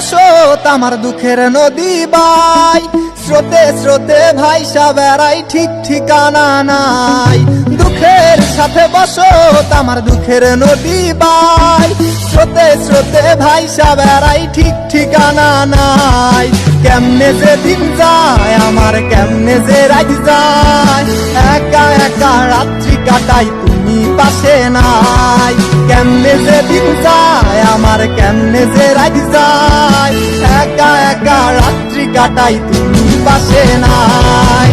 বসত আমার দুঃখের নদী বাই, স্রোতে স্রোতে ভাইসা বেড়াই ঠিক ঠিকানা নাই। দুঃখের সাথে বসত আমার দুঃখের নদী বাই, স্রোতে স্রোতে ভাইসা বেড়াই ঠিক ঠিকানা নাই। কেমনে যে দিন যায় আমার, কেমনে যে রাত যায়, একা একা রাত্রি কাটাই তুমি পাশে নাই। কেমনে যে দিন যায় আমার, কেমনে যে রাত যায়, একা একা রাত্রি কাটাই তুমি পাশে নাই।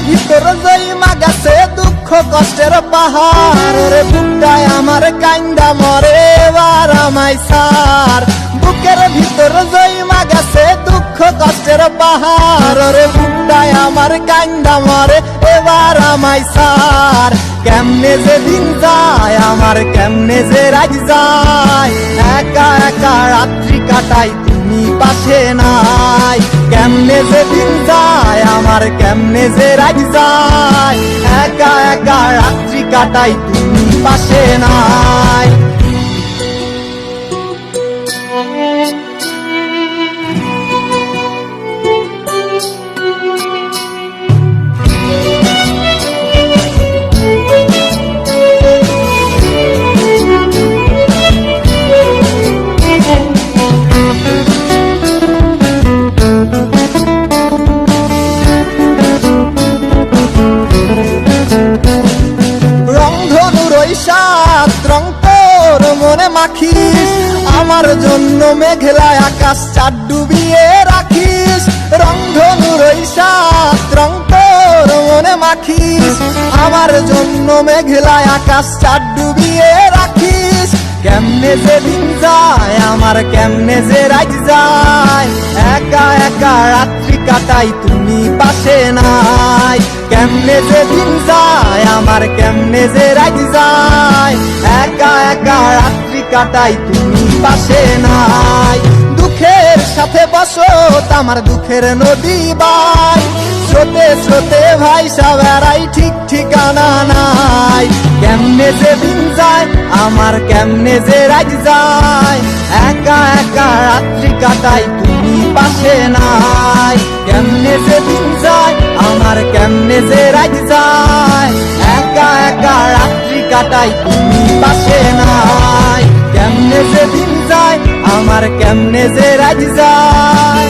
ভিতর জইমা গেছে দুঃখ কষ্টের পাহাড়, রে বুকটায় আমার কান্দা মরে এবার আমায় সার। বুকের ভিতর জইমা গেছে দুঃখ কষ্টের পাহাড়, রে বুকটায় আমার কান্দা মরে এবার আমায় সার। কেমনে যে দিন যায় আমার, কেমনে যে রাত যায়, একা একা রাত্রি কাটাই তুমি পাশে নাই। কেমনে যে দিন যায় আমার, কেমনে যে রাত যায়, একা একা রাত্রি কাটাই তুমি পাশে নাই। রং তোর মনে মাখিস, আমার জন্য মেঘলা আকাশ চাঁদ ডুবিয়ে রাখিস। রংধনুর ওই সাত রং তোর মনে মাখিস, আমার জন্য মেঘলা আকাশ চাঁদ ডুবিয়ে রাখিস। কেমনে যে দিন যায় আমার, কেমনে যে রাত যায়, একা একা রাত্রি কাটাই তুমি পাশে নাই। কেমনে যে দিন যায় আমার, কেমনে যে রাত যায়, একা একা রাত্রি কাটাই তুমি পাশে নাই। দুঃখের সাথে বসত আমার দুঃখের নদী বাই, স্রোতে স্রোতে ভাইসা বেড়াই ঠিক ঠিকানা নাই। কেমনে যে দিন যায় আমার, কেমনে যে রাত যায়, একা একা রাত্রি কাটাই তুমি পাশে নাই। কেমনে যে দিন যায় আমার, কেমনে যে রাত যায়, একা একা রাত্রি কাটাই তুমি পাশে নাই। কেমনে যে দিন যায় আমার, কেমনে যে রাত যায়।